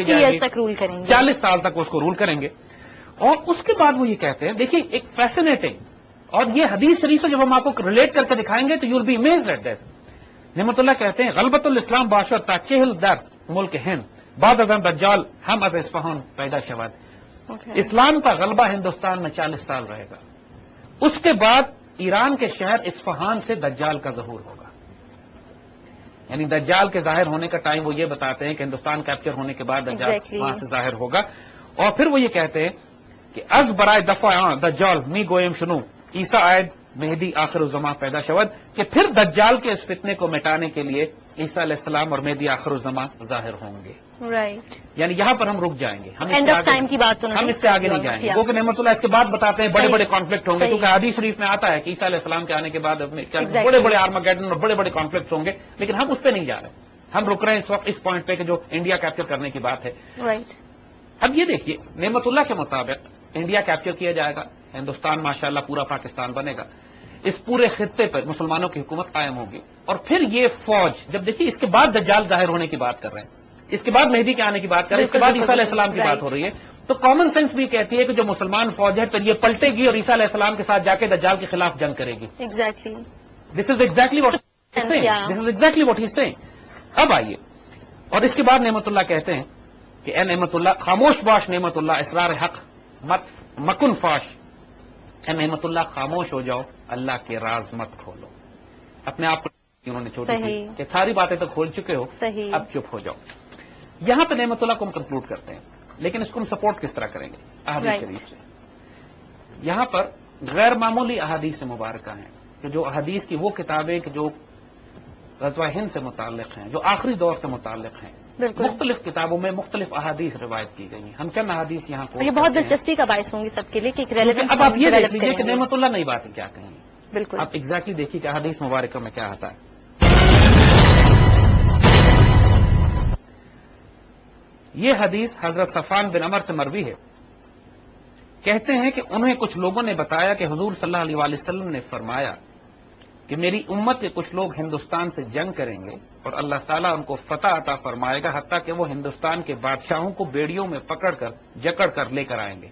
کی جائے گی, 40 سال تک اس کو رول کریں گے. اور اس کے بعد وہ یہ کہتے ہیں, دیکھیے ایک فیسنیٹنگ, اور یہ حدیث شریف سے جب ہم آپ کو ریلیٹ کر کے دکھائیں گے تو you will be amazed at this. نعمت اللہ کہتے ہیں غلبت الاسلام باشد تاچہل در ملک ہند بعد ازاں دجال ہم از اصفہان پیدا شود. اسلام کا غلبہ ہندوستان میں 40 سال رہے گا, اس کے بعد ایران کے شہر اصفہان سے دجال کا ظہور ہوگا. یعنی دجال کے ظاہر ہونے کا ٹائم وہ یہ بتاتے ہیں کہ ہندوستان کیپچر ہونے کے بعد دجال وہاں سے ظاہر ہوگا. اور پھر وہ یہ کہتے ہیں کہ از برائے دفاع دجال می گویم شنو عیسیٰ آئد مہدی آخر الزماں پیدا شود, کہ پھر دجال کے اس فتنے کو مٹانے کے لیے عیسیٰ علیہ السلام اور مہدی آخر الزماں ظاہر ہوں گے. یعنی یہاں پر ہم رک جائیں گے, ہم اس سے آگے نہیں جائیں گے, کیونکہ نعمت اللہ اس کے بعد بتاتے ہیں بڑے بڑے کانفلکٹ ہوں گے, کیونکہ حدیث شریف میں آتا ہے کہ عیسیٰ علیہ السلام کے آنے کے بعد بڑے بڑے آرماگیڈن اور بڑے بڑے کانفلکٹ ہوں گے, لیکن ہم اس پہ نہیں جا رہے, ہم رک رہے ہیں اس وقت اس پوائنٹ پہ کہ جو انڈیا کیپچر کرنے کی بات ہے. اب یہ دیکھیے نعمت اللہ کے مطابق انڈیا کیپچر کیا جائے گا, ہندوستان ماشاءاللہ پورا پاکستان بنے گا, اس پورے خطے پر مسلمانوں کی حکومت قائم ہوگی, اور پھر یہ فوج جب دیکھیے اس کے بعد دجال ظاہر ہونے کی بات کر رہے ہیں, اس کے بعد مہدی کے آنے کی بات کر رہے ہیں, اس کے بعد عیسیٰ علیہ السلام کی بات ہو رہی ہے, تو کامن سینس بھی کہتی ہے کہ جو مسلمان فوج ہے پھر یہ پلٹے گی اور عیسیٰ علیہ السلام کے ساتھ جا کے دجال کے خلاف جنگ کرے گی. This is exactly what he saying. اب آئیے, اور اس کے بعد نعمت اللہ کہتے ہیں کہ اے نعمت اللہ خاموش باش نعمت اللہ اسرار حق مکن فاش, اے نعمت اللہ خاموش ہو جاؤ, اللہ کے راز مت کھولو. اپنے آپ کو انہوں نے چھوٹی سی کہ ساری باتیں تو کھول چکے ہو, اب چپ ہو جاؤ. یہاں پہ نعمت اللہ کو ہم کنکلوڈ کرتے ہیں, لیکن اس کو ہم سپورٹ کس طرح کریں گے احادیث شریف سے. یہاں پر غیر معمولی احادیث مبارکہ ہیں کہ جو احادیث کی وہ کتابیں کہ جو غزوہ ہند سے متعلق ہیں, جو آخری دور سے متعلق ہیں, مختلف کتابوں میں مختلف احادیث روایت کی گئی ہیں. ہم چند احادیث یہاں کو, یہ بہت دلچسپی کا باعث ہوں گی سب کے لیے کہ اب آپ یہ دیکھ لیجیے کہ نعمت اللہ نئی باتیں کیا کہیں. بالکل, آپ ایگزیکٹلی دیکھیے کہ احادیث مبارکہ میں کیا آتا ہے. یہ حدیث حضرت صفوان بن عمر سے مروی ہے. کہتے ہیں کہ انہیں کچھ لوگوں نے بتایا کہ حضور صلی اللہ علیہ وسلم نے فرمایا کہ میری امت کے کچھ لوگ ہندوستان سے جنگ کریں گے اور اللہ تعالیٰ ان کو فتح عطا فرمائے گا, حتیٰ کہ وہ ہندوستان کے بادشاہوں کو بیڑیوں میں پکڑ کر جکڑ کر لے کر آئیں گے.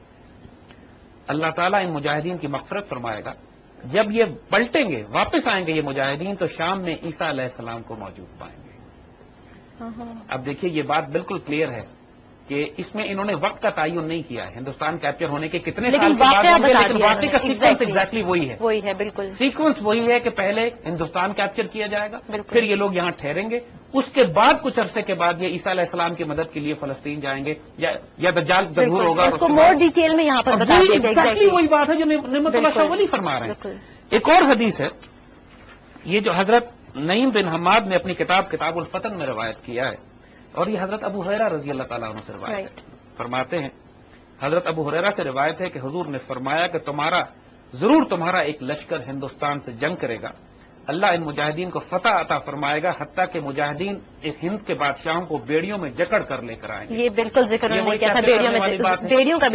اللہ تعالیٰ ان مجاہدین کی مغفرت فرمائے گا. جب یہ پلٹیں گے, واپس آئیں گے یہ مجاہدین, تو شام میں عیسیٰ علیہ السلام کو موجود پائیں گے. اب دیکھیے یہ بات بالکل کلیئر ہے کہ اس میں انہوں نے وقت کا تعین نہیں کیا ہے, ہندوستان کیپچر ہونے کے کتنے سال کے بعد ہوں گے, لیکن واقعی کا سیکوینس ایگزیکٹلی وہی ہے. بالکل سیکوینس وہی ہے کہ پہلے ہندوستان کیپچر کیا جائے گا, پھر یہ لوگ یہاں ٹھہریں گے, اس کے بعد کچھ عرصے کے بعد یہ عیسیٰ علیہ السلام کی مدد کے لیے فلسطین جائیں گے یا دجال ظہور ہوگا. اس کو مور ڈیٹیل میں یہاں پر ایگزیکٹلی وہی بات ہے جو نعمت اللہ شاہ ولی فرما رہے ہیں. ایک اور حدیث ہے, یہ جو حضرت نعیم بن حماد نے اپنی کتاب الفتن میں روایت کیا ہے, اور یہ حضرت ابو ہریرہ رضی اللہ تعالیٰ عنہ سے روایت ہے. فرماتے ہیں حضرت ابو ہریرہ سے روایت ہے کہ حضور نے فرمایا کہ تمہارا ایک لشکر ہندوستان سے جنگ کرے گا, اللہ ان مجاہدین کو فتح عطا فرمائے گا, حتیٰ کہ مجاہدین اس ہند کے بادشاہوں کو بیڑیوں میں جکڑ کر لے کر آئیں گے. یہ بالکل ذکر بیڑیوں کا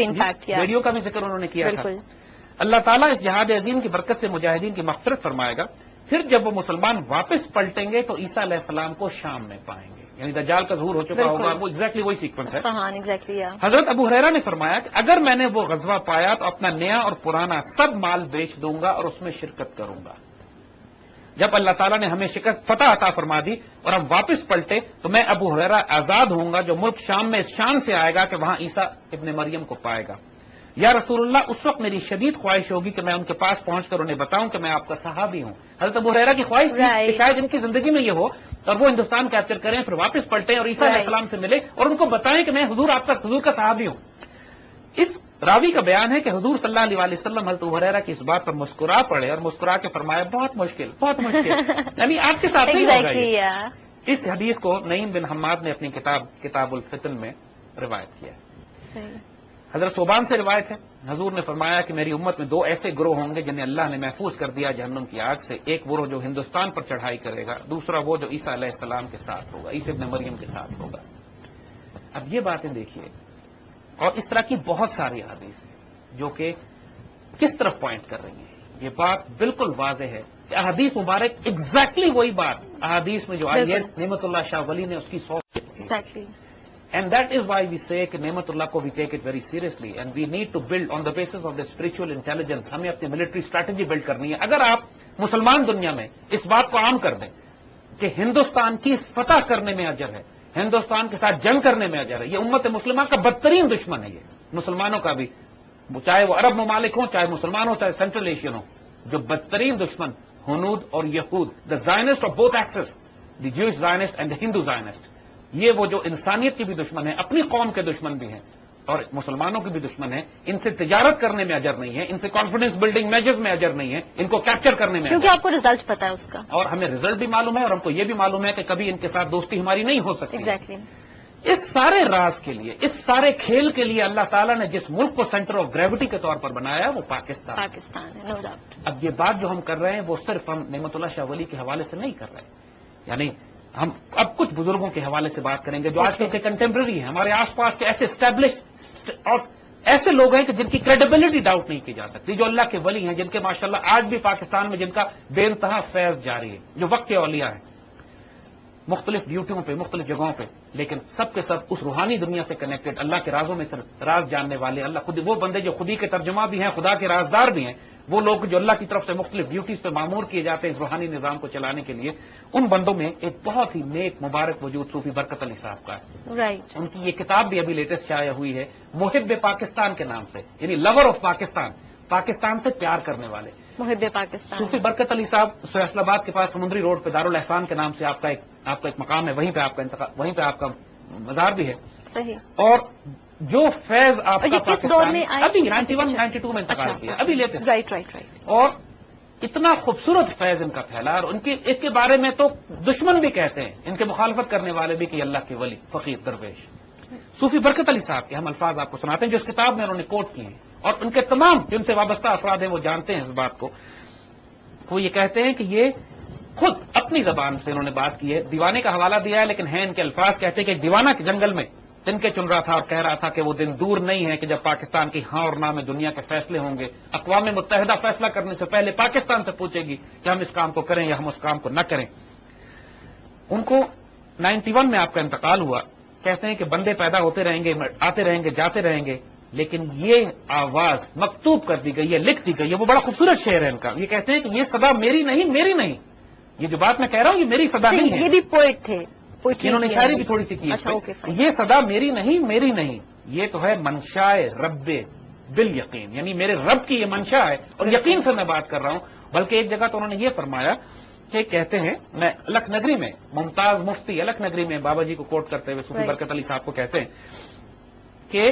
بھی ذکر انہوں نے کیا تھا. اللہ تعالیٰ اس جہاد عظیم کی برکت سے مجاہدین کی مغفرت فرمائے گا. پھر جب وہ مسلمان واپس پلٹیں گے تو عیسیٰ علیہ السلام کو شام میں پائیں گے, یعنی دجال کا ظہور ہو چکا ہوگا. وہ ایگزیکٹلی وہی سیکوینس ہے. حضرت ابو ہریرہ نے فرمایا کہ اگر میں نے وہ غزوہ پایا تو اپنا نیا اور پرانا سب مال بیچ دوں گا اور اس میں شرکت کروں گا. جب اللہ تعالیٰ نے ہمیں فتح عطا فرما دی اور ہم واپس پلٹے تو میں ابو ہریرہ آزاد ہوں گا, جو ملک شام میں اس شان سے آئے گا کہ وہاں عیسیٰ ابن مریم کو پائے گا. یا رسول اللہ, اس وقت میری شدید خواہش ہوگی کہ میں ان کے پاس پہنچ کر انہیں بتاؤں کہ میں آپ کا صحابی ہوں. حضرت ابو ہریرہ کی خواہش کہ شاید ان کی زندگی میں یہ ہو اور وہ ہندوستان کیپچر کریں, پھر واپس پلٹیں اور عیسیٰ علیہ السلام سے ملے اور ان کو بتائیں کہ میں حضور کا صحابی ہوں. اس راوی کا بیان ہے کہ حضور صلی اللہ علیہ وسلم حضرت ابو ہریرہ کی اس بات پر مسکرا پڑے اور مسکرا کے فرمایا بہت مشکل یعنی آپ کے ساتھ نہیں ہوگا. اس حدیث کو نعیم بن حماد نے اپنی کتاب الفتن میں روایت کیا. حضرت صوبان سے روایت ہے, حضور نے فرمایا کہ میری امت میں 2 ایسے گروہ ہوں گے جنہیں اللہ نے محفوظ کر دیا جہنم کی آگ سے. ایک گروہ جو ہندوستان پر چڑھائی کرے گا, دوسرا وہ جو عیسیٰ علیہ السلام کے ساتھ ہوگا, عیسی ابن مریم کے ساتھ ہوگا. اب یہ باتیں دیکھیے, اور اس طرح کی بہت ساری احادیث ہیں جو کہ کس طرف پوائنٹ کر رہی ہیں. یہ بات بالکل واضح ہے کہ احادیث مبارک ایگزیکٹلی وہی بات احادیث میں جو آئی ہے, نعمت اللہ شاہ ولی نے اس کی 100 And that is why we say کہ نعمت اللہ کو we take it very seriously and we need to build on the basis of the spiritual intelligence. ہمیں اپنی ملٹری اسٹریٹجی بلڈ کرنی ہے. اگر آپ مسلمان دنیا میں اس بات کو عام کر دیں کہ ہندوستان کی فتح کرنے میں اجر ہے, ہندوستان کے ساتھ جنگ کرنے میں اجر ہے, یہ امت مسلمہ کا بدترین دشمن ہے. یہ مسلمانوں کا بھی, چاہے وہ عرب ممالک ہوں, چاہے مسلمان ہوں, چاہے سینٹرل ایشین ہوں, جو بدترین دشمن ہنود اور یہود, دا زائنسٹ آف بوتھ ایکسس, دی جوش زائنسٹ اینڈ دا ہندو زائنسٹ, یہ وہ جو انسانیت کی بھی دشمن ہے, اپنی قوم کے دشمن بھی ہیں اور مسلمانوں کی بھی دشمن ہے. ان سے تجارت کرنے میں اجر نہیں ہے, ان سے کانفیڈنس بلڈنگ میجرز میں اجر نہیں ہے, ان کو کیپچر کرنے میں, کیونکہ آپ کو رزلٹ پتا ہے اس کا, اور ہمیں رزلٹ بھی معلوم ہے اور ہم کو یہ بھی معلوم ہے کہ کبھی ان کے ساتھ دوستی ہماری نہیں ہو سکتی. ایگزیکٹلی. اس سارے راز کے لیے, اس سارے کھیل کے لیے اللہ تعالیٰ نے جس ملک کو سینٹر آف گریوٹی کے طور پر بنایا وہ پاکستان ہے, نو ڈاؤٹ. اب یہ بات جو ہم کر رہے ہیں وہ صرف ہم نعمت اللہ شاہ ولی کے حوالے سے نہیں کر رہے, یعنی ہم اب کچھ بزرگوں کے حوالے سے بات کریں گے جو آج کل کے کنٹمپرری ہیں, ہمارے آس پاس کے ایسے اسٹیبلش اور ایسے لوگ ہیں کہ جن کی کریڈیبلٹی ڈاؤٹ نہیں کی جا سکتی, جو اللہ کے ولی ہیں, جن کے ماشاءاللہ آج بھی پاکستان میں جن کا بے انتہا فیض جاری ہے, جو وقت کے اولیاء ہیں مختلف ڈیوٹیوں پہ, مختلف جگہوں پہ, لیکن سب کے سب اس روحانی دنیا سے کنیکٹڈ, اللہ کے رازوں میں صرف راز جاننے والے, اللہ خود وہ بندے جو خودی کے ترجمہ بھی ہیں, خدا کے رازدار بھی ہیں, وہ لوگ جو اللہ کی طرف سے مختلف ڈیوٹیز پہ معمور کیے جاتے ہیں اس روحانی نظام کو چلانے کے لیے, ان بندوں میں ایک بہت ہی نیک مبارک وجود صوفی برکت علی صاحب کا ہے. رائٹ. ان کی یہ کتاب بھی ابھی لیٹسٹ شائع ہوئی ہے, محب پاکستان کے نام سے, یعنی لور آف پاکستان, پاکستان سے پیار کرنے والے. محب پاکستان. صوفی برکت علی صاحب فیصل آباد کے پاس سمندری روڈ پہ دارالاحسان کے نام سے آپ کا ایک مقام ہے, وہیں پہ آپ کا مزار بھی ہے. صحیح. اور جو فیض آپ کا پاکستان ابھی 91-92 میں انتقال کیا, ابھی لیتے ہیں. Right right right. اور اتنا خوبصورت فیض ان کا پھیلا, اور ان کے بارے میں تو دشمن بھی کہتے ہیں, ان کے مخالفت کرنے والے بھی کہ اللہ کے ولی فقیر درویش. صوفی برکت علی صاحب کے ہم الفاظ آپ کو سناتے ہیں جو اس کتاب میں انہوں نے کوٹ کیے ہیں, اور ان کے تمام جو ان سے وابستہ افراد ہیں وہ جانتے ہیں اس بات کو. وہ یہ کہتے ہیں کہ یہ خود اپنی زبان سے انہوں نے بات کی ہے, دیوانے کا حوالہ دیا ہے لیکن ہیں ان کے الفاظ, کہتے ہیں کہ ایک دیوانہ کے جنگل میں دن کے چن رہا تھا اور کہہ رہا تھا کہ وہ دن دور نہیں ہے کہ جب پاکستان کی ہاں اور نہ میں دنیا کے فیصلے ہوں گے. اقوام متحدہ فیصلہ کرنے سے پہلے پاکستان سے پوچھے گی کہ ہم اس کام کو کریں یا ہم اس کام کو نہ کریں. ان کو 91 میں آپ کا انتقال ہوا. کہتے ہیں کہ بندے پیدا ہوتے رہیں گے, آتے رہیں گے, جاتے رہیں گے, لیکن یہ آواز مکتوب کر دی گئی ہے, لکھ دی گئی ہے. وہ بڑا خوبصورت شعر ہے ان کا. یہ کہتے ہیں کہ یہ صدا میری نہیں, یہ جو بات میں کہہ رہا ہوں یہ میری صدا نہیں ہے. یہ بھی پوئٹ تھے, انہوں نے شاعری بھی تھوڑی سی کی. یہ صدا میری نہیں, یہ تو ہے منشائے رب بال یقین, یعنی میرے رب کی یہ منشا ہے اور یقین سے میں بات کر رہا ہوں. بلکہ ایک جگہ تو انہوں نے یہ فرمایا کہ کہتے ہیں, میں الک نگری میں, ممتاز مفتی الک نگری میں بابا جی کو کوٹ کرتے ہوئے صوفی برکت علی صاحب کو کہتے ہیں کہ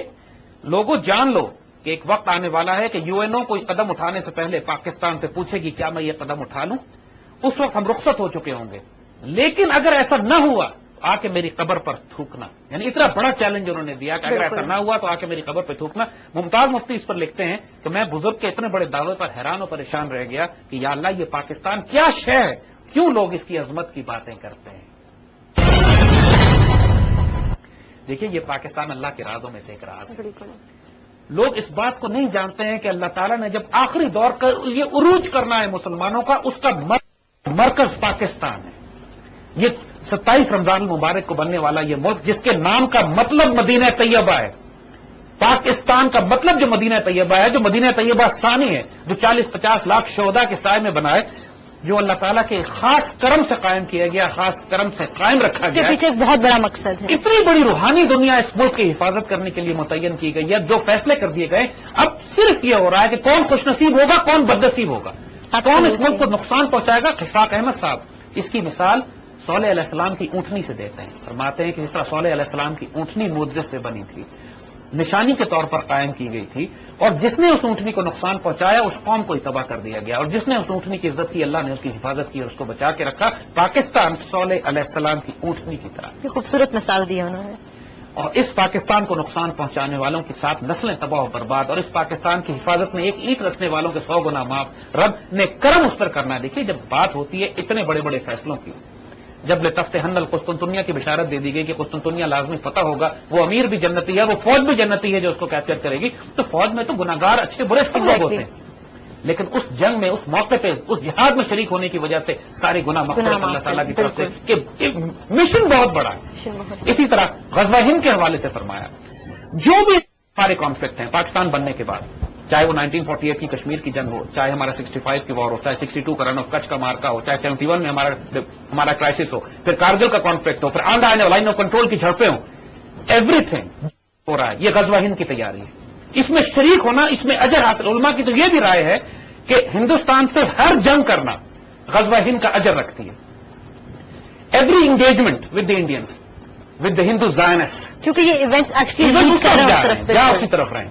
لوگوں جان لو کہ ایک وقت آنے والا ہے کہ UN کوئی قدم اٹھانے سے پہلے پاکستان سے پوچھے گی کیا میں یہ قدم اٹھا لوں. اس وقت ہم رخصت ہو چکے ہوں گے, لیکن اگر ایسا نہ ہوا آ کے میری قبر پر تھوکنا. یعنی اتنا بڑا چیلنج انہوں نے دیا کہ اگر ایسا نہ ہوا تو آ کے میری قبر پہ تھوکنا. ممتاز مفتی اس پر لکھتے ہیں کہ میں بزرگ کے اتنے بڑے دعوے پر حیران و پریشان رہ گیا کہ یا اللہ یہ پاکستان کیا شے ہے, کیوں لوگ اس کی عظمت کی باتیں کرتے ہیں. دیکھیے یہ پاکستان اللہ کے رازوں میں سے ایک راز ہے. لوگ اس بات کو نہیں جانتے ہیں کہ اللہ تعالیٰ نے جب آخری دور کا یہ عروج کرنا ہے مسلمانوں کا, اس کا مرکز پاکستان ہے. یہ 27 رمضان المبارک کو بننے والا یہ ملک جس کے نام کا مطلب مدینہ طیبہ ہے, پاکستان کا مطلب جو مدینہ طیبہ ہے, جو مدینہ طیبہ ثانی ہے, جو 40-50 لاکھ شہداء کے سائے میں بنا ہے, جو اللہ تعالیٰ کے خاص کرم سے قائم کیا گیا, خاص کرم سے قائم رکھا گیا. اس کے پیچھے ایک بہت بڑا مقصد ہے. اتنی بڑی روحانی دنیا اس ملک کی حفاظت کرنے کے لیے متعین کی گئی ہے. جو فیصلے کر دیے گئے, اب صرف یہ ہو رہا ہے کہ کون خوش نصیب ہوگا, کون بد نصیب ہوگا, کون اس ملک کو نقصان پہنچائے گا. خشفاق احمد صاحب اس کی مثال صالح علیہ السلام کی اونٹنی سے دیتے ہیں. فرماتے ہیں کہ جس طرح صالح علیہ السلام کی اونٹنی معجزے سے بنی تھی, نشانی کے طور پر قائم کی گئی تھی, اور جس نے اس اونٹنی کو نقصان پہنچایا اس قوم کو ہی تباہ کر دیا گیا, اور جس نے اس اونٹنی کی عزت کی اللہ نے اس کی حفاظت کی اور اس کو بچا کے رکھا. پاکستان صالح علیہ السلام کی اونٹنی کی طرح. یہ خوبصورت مثال دی انہوں نے. اور اس پاکستان کو نقصان پہنچانے والوں کے ساتھ نسلیں تباہ و برباد, اور اس پاکستان کی حفاظت میں ایک اینٹ رکھنے والوں کے 100 گنا معاف. رب نے کرم اس پر کرنا ہے. دیکھیے جب بات ہوتی ہے اتنے بڑے بڑے فیصلوں کی, جب لتفتحن القسطنطنیہ کی بشارت دے دی گئی کہ قسطنطنیہ لازمی فتح ہوگا, وہ امیر بھی جنتی ہے, وہ فوج بھی جنتی ہے جو اس کو کیپچر کرے گی, تو فوج میں تو گناہگار اچھے برے سب لوگ ہوتے ہیں. لیکن اس جنگ میں، اس موقع پہ، اس جہاد میں شریک ہونے کی وجہ سے سارے گناہ مغفرت اللہ تعالیٰ کی طرف سے، کہ مشن بہت بڑا ہے۔ اسی طرح غزوہ ہند کے حوالے سے فرمایا جو بھی ہمارے کانفلکٹ ہیں پاکستان بننے کے بعد، چاہے وہ 1948 کی کشمیر کی جنگ ہو، چاہے ہمارا 65 کی وار ہو، چاہے 62 کا رن آف کچھ کا مارکا ہو، چاہے 71 میں ہمارا کرائسس ہو، پھر کارگل کا کانفلکٹ ہو، پھر آنے لائن آف کنٹرول کی جھڑپیں ہوں، ایوری تھنگ ہو رہا ہے یہ غزوہ ہند کی تیاری ہے۔ اس میں شریک ہونا، اس میں اجر حاصل، علماء کی تو یہ بھی رائے ہے کہ ہندوستان سے ہر جنگ کرنا غزوہ ہند کا اجر رکھتی ہے۔ Every engagement with the Indians, with the ہندو زائنس، کیونکہ یہ ایونٹس اسی طرف رہیں،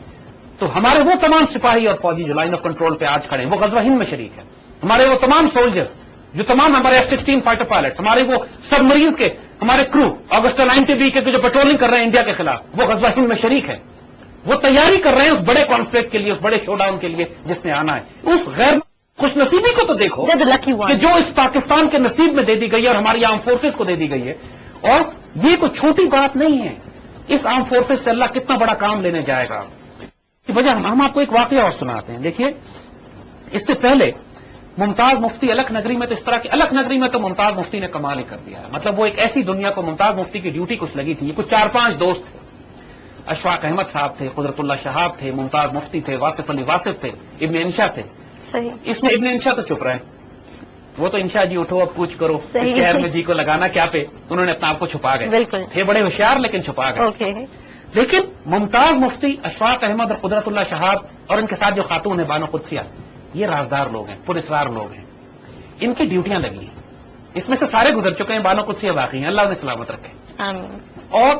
تو ہمارے وہ تمام سپاہی اور فوجی جو لائن آف کنٹرول پہ آج کھڑے ہیں وہ غزوہ ہند میں شریک ہیں۔ ہمارے وہ تمام سولجرز جو تمام ہمارے F-16 فائٹر پائلٹ، ہمارے وہ سب مریض کے، ہمارے کرو اگست 9 کے جو پیٹرولنگ کر رہے ہیں انڈیا کے خلاف، وہ غزوہ ہند میں شریک ہے۔ وہ تیاری کر رہے ہیں اس بڑے کانفلکٹ کے لیے، اس بڑے شو ڈاؤن کے لیے جس نے آنا ہے۔ اس غیر خوش نصیبی کو تو دیکھو کہ جو اس پاکستان کے نصیب میں دے دی گئی ہے اور ہماری آرم فورسز کو دے دی گئی ہے، اور یہ کوئی چھوٹی بات نہیں ہے۔ اس آرم فورسز سے اللہ کتنا بڑا کام لینے جائے گا۔ وجہ ہم آپ کو ایک واقعہ اور سناتے ہیں۔ دیکھیے، اس سے پہلے ممتاز مفتی الک نگری میں تو اس طرح کی، الک نگری میں تو ممتاز مفتی نے کمال ہی کر دیا ہے۔ مطلب وہ ایک ایسی دنیا کو، ممتاز مفتی کی ڈیوٹی کچھ لگی تھی، کچھ 4-5 دوست تھے۔ اشفاق احمد صاحب تھے، قدرت اللہ شہاب تھے، ممتاز مفتی تھے، واصف علی واصف تھے، ابن انشا تھے۔ صحیح۔ اس میں ابن انشا تو چپ رہے، وہ تو انشا جی اٹھو اب کچھ کرو، اس شہر میں جی کو لگانا کیا پہ، انہوں نے اپنا آپ کو چھپا گئے، بالکل تھے بڑے ہوشیار لیکن چھپا گئے۔ لیکن ممتاز مفتی، اشفاق احمد اور قدرت اللہ شہاب اور ان کے ساتھ جو خاتون ہیں بانو قدسیہ، یہ رازدار لوگ ہیں، پراسرار لوگ ہیں، ان کی ڈیوٹیاں لگی ہیں۔ اس میں سے سارے گزر چکے ہیں، بانو قدسیہ باقی ہیں، اللہ انہیں سلامت رکھے۔ اور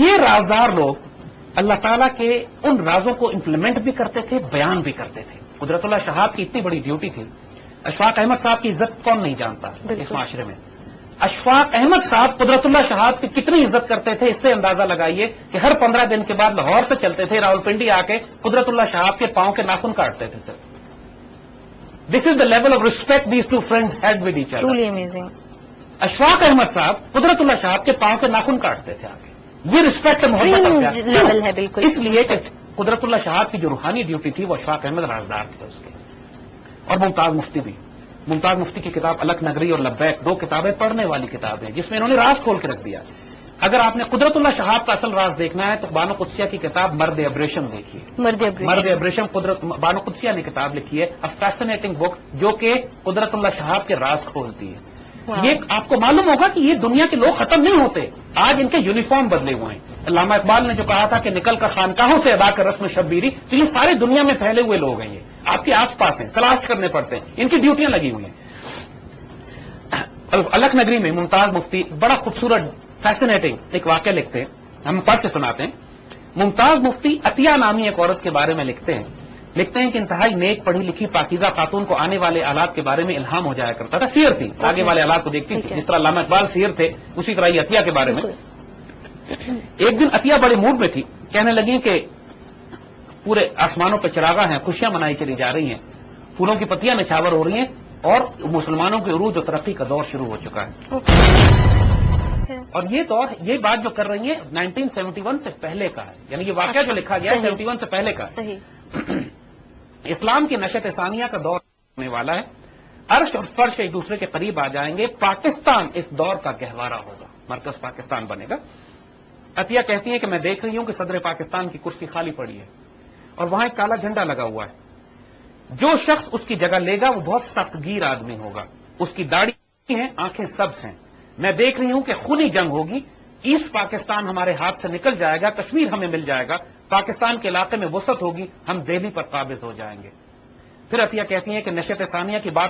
یہ رازدار لوگ اللہ تعالیٰ کے ان رازوں کو امپلیمنٹ بھی کرتے تھے، بیان بھی کرتے تھے۔ قدرت اللہ شہاب کی اتنی بڑی ڈیوٹی تھی، اشفاق احمد صاحب کی عزت کون نہیں جانتا اس معاشرے میں۔ اشفاق احمد صاحب قدرت اللہ شہاب کی کتنی عزت کرتے تھے، اس سے اندازہ لگائیے کہ ہر 15 دن کے بعد لاہور سے چلتے تھے، راولپنڈی آ کے قدرت اللہ شہاب کے پاؤں کے ناخن کاٹتے تھے۔ صرف this is the level of respect these two friends had with each other. Truly amazing. Ashfaq Ahmed صاحب قدرت اللہ شہاب کے پاؤں کے ناخن کاٹتے تھے آگے۔ یہ رسپیکٹ لیول ہے بالکل، اس لیے کہ قدرت اللہ شہاب کی جو روحانی ڈیوٹی تھی وہ اشفاق احمد رازدار تھے اس کے، اور ممتاز مفتی بھی۔ ممتاز مفتی کی کتاب الک نگری اور لبیک 2 کتابیں پڑھنے والی کتابیں جس میں انہوں نے راز کھول کے رکھ دیا۔ اگر آپ نے قدرت اللہ شہاب کا اصل راز دیکھنا ہے تو بانو قدسیہ کی کتاب مرد ابریشم دیکھیے۔ مرد ابریشم بانو قدسیہ نے کتاب لکھی ہے، اے فیسنیٹنگ بک، جو کہ قدرت اللہ شہاب کے راز کھولتی ہے۔ یہ آپ کو معلوم ہوگا کہ یہ دنیا کے لوگ ختم نہیں ہوتے، آج ان کے یونیفارم بدلے ہوئے ہیں۔ علامہ اقبال نے جو کہا تھا کہ نکل کر خانقاہوں سے ادا کر رسم شبیری، تو یہ سارے دنیا میں پھیلے ہوئے لوگ ہیں، یہ آپ کے آس پاس ہیں، تلاش کرنے پڑتے ہیں، ان کی ڈیوٹیاں لگی ہوئی ہیں۔ الک نگری میں ممتاز مفتی بڑا خوبصورت فیسنیٹنگ ایک واقعہ لکھتے ہیں، ہم پڑھ کے سناتے ہیں۔ ممتاز مفتی عطیہ نامی ایک عورت کے بارے میں لکھتے ہیں کہ انتہائی نیک، پڑھی لکھی، پاکیزہ خاتون کو آنے والے آلات کے بارے میں الہام ہو جایا کرتا تھا۔ سیر تھی، آگے والے آلات کو دیکھتی تھی، جس طرح علامہ اقبال سیر تھے اسی طرح یہ عطیہ کے بارے میں۔ ایک دن عطیہ بڑے موڈ میں تھی، کہنے لگی کہ پورے آسمانوں پہ چراغاں ہیں، خوشیاں منائی چلی جا رہی ہیں، پھولوں کی پتیاں نچھاور ہو رہی ہیں، اور مسلمانوں کے عروج و ترقی کا دور شروع ہو چکا ہے۔ اور یہ دور، یہ بات جو کر رہی ہے 1971 سے پہلے کا ہے، یعنی یہ واقعہ جو لکھا گیا ہے 71 سے پہلے کا ہے۔ اسلام کی نشت ثانیہ کا دور ہونے والا ہے، عرش اور فرش ایک دوسرے کے قریب آ جائیں گے، پاکستان اس دور کا گہوارہ ہوگا، مرکز پاکستان بنے گا۔ عطیہ کہتی ہیں کہ میں دیکھ رہی ہوں کہ صدر پاکستان کی کرسی خالی پڑی ہے اور وہاں ایک کالا جھنڈا لگا ہوا ہے، جو شخص اس کی جگہ لے گا وہ بہت سخت گیر آدمی ہوگا، اس کی داڑھی ہے، آنکھیں سبز ہیں، میں دیکھ رہی ہوں کہ خونی جنگ ہوگی، ایسٹ پاکستان ہمارے ہاتھ سے نکل جائے گا، کشمیر ہمیں مل جائے گا، پاکستان کے علاقے میں وسعت ہوگی، ہم دہلی پر قابض ہو جائیں گے۔ پھر عطیہ کہتی ہیں کہ نشت ثانیہ کی بات